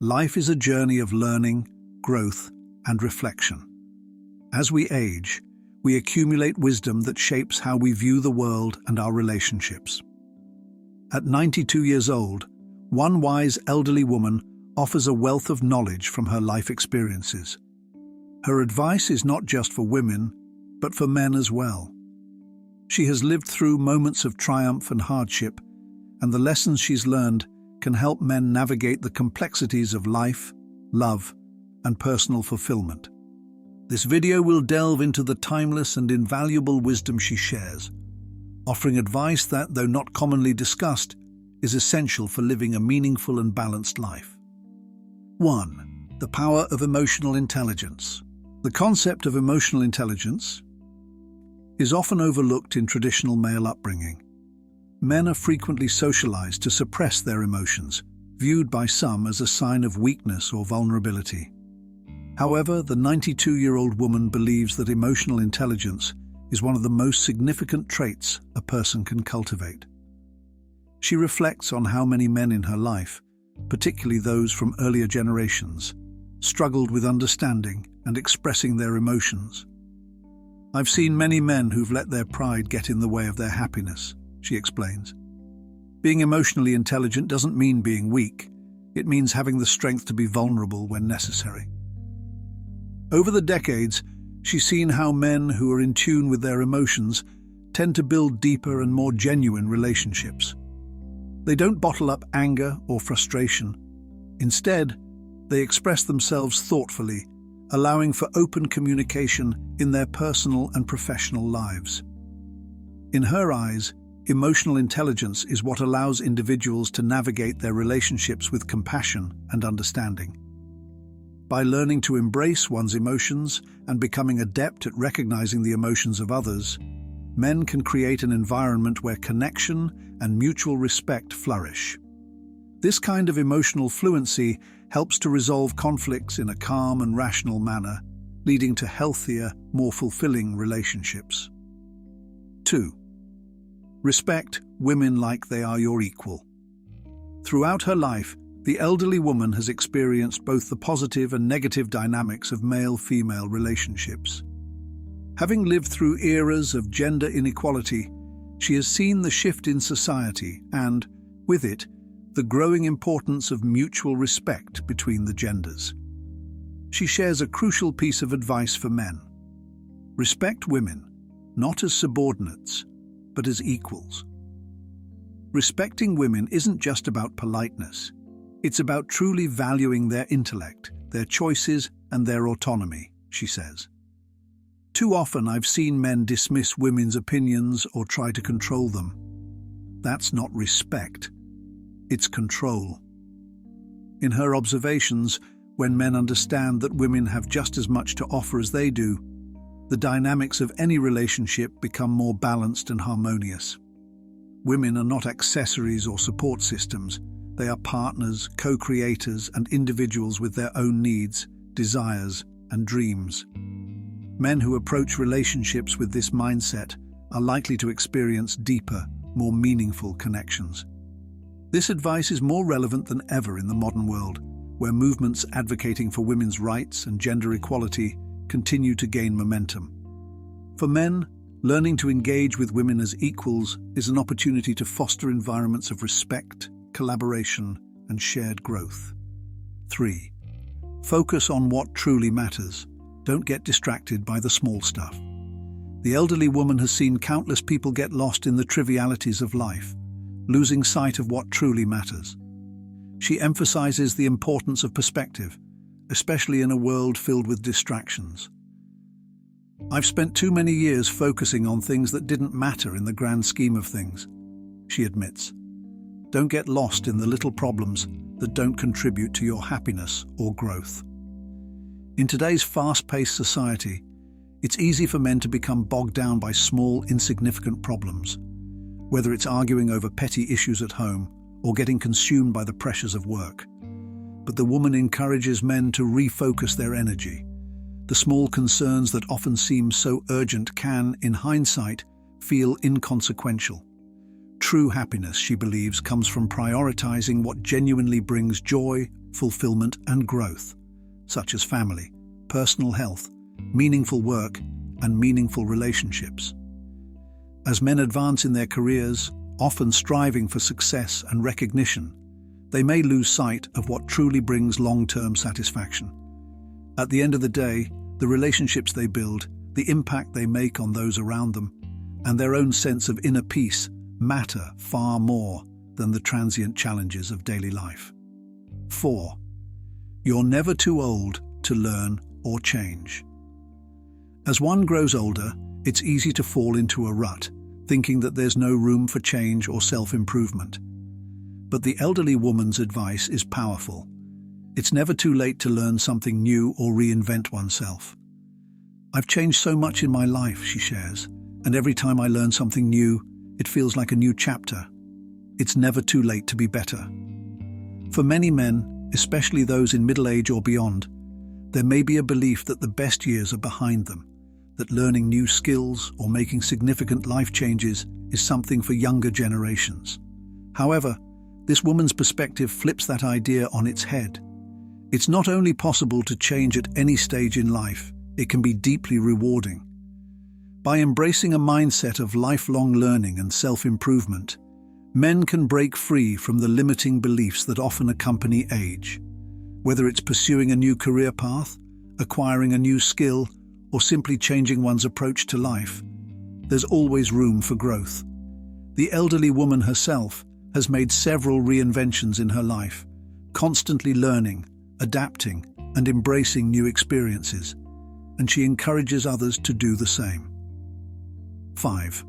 Life is a journey of learning, growth, and reflection. As we age, we accumulate wisdom that shapes how we view the world and our relationships. At 92 years old, one wise elderly woman offers a wealth of knowledge from her life experiences. Her advice is not just for women, but for men as well. She has lived through moments of triumph and hardship, and the lessons she's learned can help men navigate the complexities of life, love, and personal fulfillment. This video will delve into the timeless and invaluable wisdom she shares, offering advice that, though not commonly discussed, is essential for living a meaningful and balanced life. 1. The power of emotional intelligence. The concept of emotional intelligence is often overlooked in traditional male upbringing. Men are frequently socialized to suppress their emotions, viewed by some as a sign of weakness or vulnerability. However, the 92-year-old woman believes that emotional intelligence is one of the most significant traits a person can cultivate. She reflects on how many men in her life, particularly those from earlier generations, struggled with understanding and expressing their emotions. "I've seen many men who've let their pride get in the way of their happiness," she explains. Being emotionally intelligent doesn't mean being weak. It means having the strength to be vulnerable when necessary. Over the decades, she's seen how men who are in tune with their emotions tend to build deeper and more genuine relationships. They don't bottle up anger or frustration. Instead, they express themselves thoughtfully, allowing for open communication in their personal and professional lives. In her eyes, emotional intelligence is what allows individuals to navigate their relationships with compassion and understanding. By learning to embrace one's emotions and becoming adept at recognizing the emotions of others, men can create an environment where connection and mutual respect flourish. This kind of emotional fluency helps to resolve conflicts in a calm and rational manner, leading to healthier, more fulfilling relationships. 2. Respect women like they are your equal. Throughout her life, the elderly woman has experienced both the positive and negative dynamics of male-female relationships. Having lived through eras of gender inequality, she has seen the shift in society and, with it, the growing importance of mutual respect between the genders. She shares a crucial piece of advice for men. Respect women, not as subordinates, but as equals. Respecting women isn't just about politeness. It's about truly valuing their intellect, their choices, and their autonomy, she says. Too often I've seen men dismiss women's opinions or try to control them. That's not respect. It's control. In her observations, when men understand that women have just as much to offer as they do, the dynamics of any relationship become more balanced and harmonious. Women are not accessories or support systems. They are partners, co-creators, and individuals with their own needs, desires, and dreams. Men who approach relationships with this mindset are likely to experience deeper, more meaningful connections. This advice is more relevant than ever in the modern world, where movements advocating for women's rights and gender equality continue to gain momentum. For men, learning to engage with women as equals is an opportunity to foster environments of respect, collaboration, and shared growth. 3. Focus on what truly matters. Don't get distracted by the small stuff. The elderly woman has seen countless people get lost in the trivialities of life, losing sight of what truly matters. She emphasizes the importance of perspective, especially in a world filled with distractions. "I've spent too many years focusing on things that didn't matter in the grand scheme of things," she admits. Don't get lost in the little problems that don't contribute to your happiness or growth. In today's fast-paced society, it's easy for men to become bogged down by small, insignificant problems, whether it's arguing over petty issues at home or getting consumed by the pressures of work. But the woman encourages men to refocus their energy. The small concerns that often seem so urgent can, in hindsight, feel inconsequential. True happiness, she believes, comes from prioritizing what genuinely brings joy, fulfillment, and growth, such as family, personal health, meaningful work, and meaningful relationships. As men advance in their careers, often striving for success and recognition, they may lose sight of what truly brings long-term satisfaction. At the end of the day, the relationships they build, the impact they make on those around them, and their own sense of inner peace matter far more than the transient challenges of daily life. 4. You're never too old to learn or change. As one grows older, it's easy to fall into a rut, thinking that there's no room for change or self-improvement. But the elderly woman's advice is powerful. It's never too late to learn something new or reinvent oneself. I've changed so much in my life, she shares, and every time I learn something new, it feels like a new chapter. It's never too late to be better. For many men, especially those in middle age or beyond, there may be a belief that the best years are behind them, that learning new skills or making significant life changes is something for younger generations. However, this woman's perspective flips that idea on its head. It's not only possible to change at any stage in life, it can be deeply rewarding. By embracing a mindset of lifelong learning and self-improvement, men can break free from the limiting beliefs that often accompany age. Whether it's pursuing a new career path, acquiring a new skill, or simply changing one's approach to life, there's always room for growth. The elderly woman herself has made several reinventions in her life, constantly learning, adapting, and embracing new experiences, and she encourages others to do the same. 5.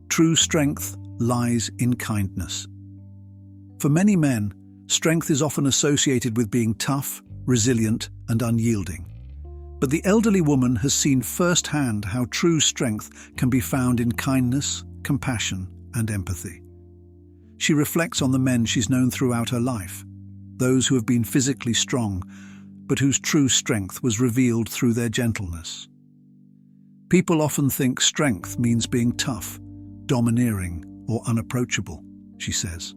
True strength lies in kindness. For many men, strength is often associated with being tough, resilient, and unyielding. But the elderly woman has seen firsthand how true strength can be found in kindness, compassion, and empathy. She reflects on the men she's known throughout her life, those who have been physically strong, but whose true strength was revealed through their gentleness. People often think strength means being tough, domineering, or unapproachable, she says.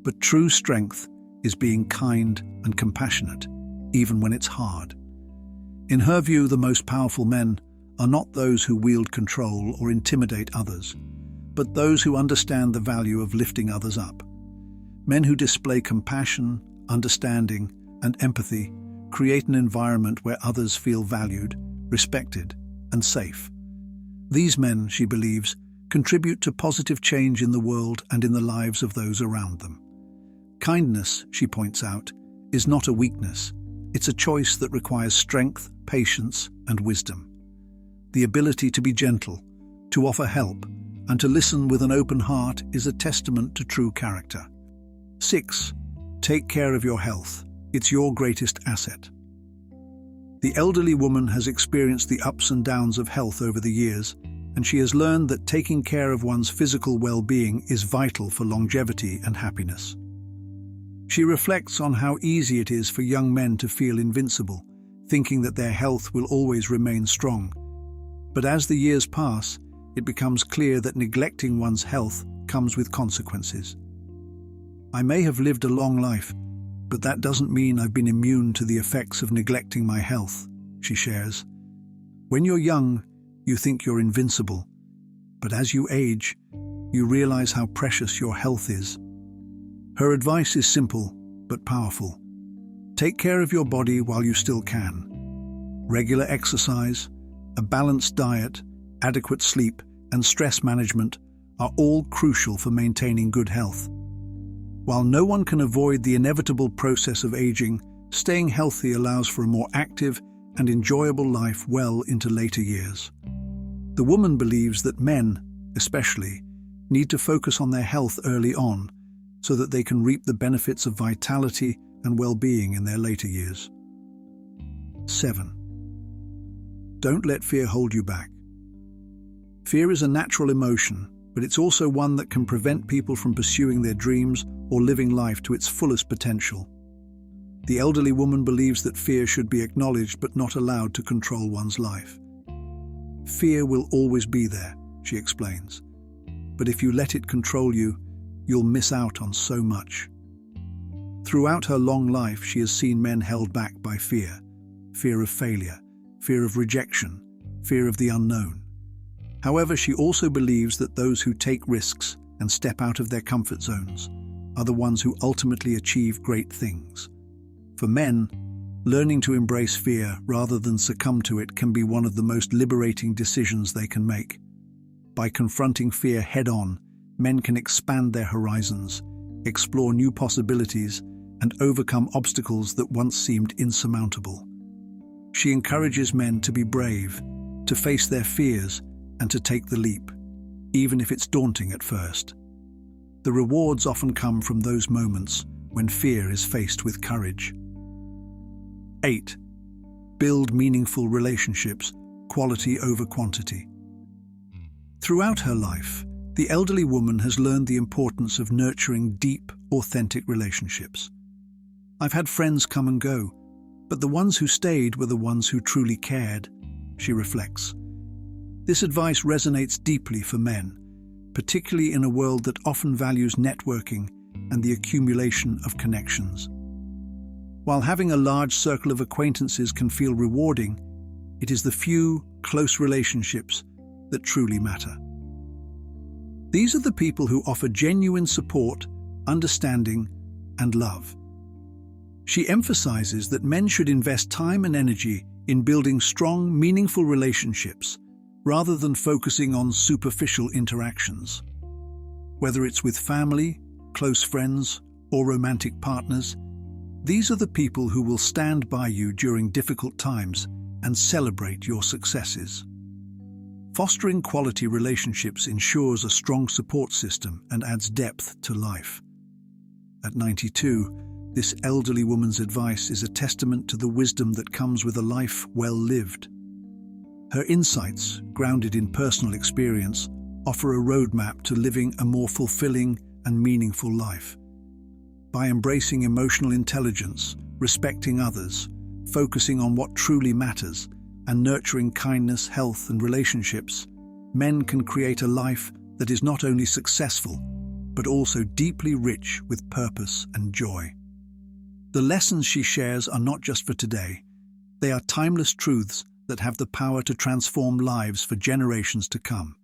But true strength is being kind and compassionate, even when it's hard. In her view, the most powerful men are not those who wield control or intimidate others, but those who understand the value of lifting others up. Men who display compassion, understanding, and empathy create an environment where others feel valued, respected, and safe. These men, she believes, contribute to positive change in the world and in the lives of those around them. Kindness, she points out, is not a weakness. It's a choice that requires strength, patience, and wisdom. The ability to be gentle, to offer help, and to listen with an open heart is a testament to true character. 6. Take care of your health. It's your greatest asset. The elderly woman has experienced the ups and downs of health over the years, and she has learned that taking care of one's physical well-being is vital for longevity and happiness. She reflects on how easy it is for young men to feel invincible, thinking that their health will always remain strong. But as the years pass, it becomes clear that neglecting one's health comes with consequences. I may have lived a long life, but that doesn't mean I've been immune to the effects of neglecting my health, she shares. When you're young, you think you're invincible, but as you age, you realize how precious your health is. Her advice is simple, but powerful. Take care of your body while you still can. Regular exercise, a balanced diet, adequate sleep, and stress management are all crucial for maintaining good health. While no one can avoid the inevitable process of aging, staying healthy allows for a more active and enjoyable life well into later years. The woman believes that men, especially, need to focus on their health early on so that they can reap the benefits of vitality and well-being in their later years. 7. Don't let fear hold you back. Fear is a natural emotion, but it's also one that can prevent people from pursuing their dreams or living life to its fullest potential. The elderly woman believes that fear should be acknowledged but not allowed to control one's life. Fear will always be there, she explains, but if you let it control you, you'll miss out on so much. Throughout her long life, she has seen men held back by fear, fear of failure, fear of rejection, fear of the unknown. However, she also believes that those who take risks and step out of their comfort zones are the ones who ultimately achieve great things. For men, learning to embrace fear rather than succumb to it can be one of the most liberating decisions they can make. By confronting fear head-on, men can expand their horizons, explore new possibilities, and overcome obstacles that once seemed insurmountable. She encourages men to be brave, to face their fears, and to take the leap, even if it's daunting at first. The rewards often come from those moments when fear is faced with courage. 8. Build meaningful relationships, quality over quantity. Throughout her life, the elderly woman has learned the importance of nurturing deep, authentic relationships. I've had friends come and go, but the ones who stayed were the ones who truly cared, she reflects. This advice resonates deeply for men, particularly in a world that often values networking and the accumulation of connections. While having a large circle of acquaintances can feel rewarding, it is the few, close relationships that truly matter. These are the people who offer genuine support, understanding, and love. She emphasizes that men should invest time and energy in building strong, meaningful relationships rather than focusing on superficial interactions. Whether it's with family, close friends, or romantic partners, these are the people who will stand by you during difficult times and celebrate your successes. Fostering quality relationships ensures a strong support system and adds depth to life. At 92, this elderly woman's advice is a testament to the wisdom that comes with a life well lived. Her insights, grounded in personal experience, offer a roadmap to living a more fulfilling and meaningful life. By embracing emotional intelligence, respecting others, focusing on what truly matters, and nurturing kindness, health, and relationships, men can create a life that is not only successful, but also deeply rich with purpose and joy. The lessons she shares are not just for today. They are timeless truths that have the power to transform lives for generations to come.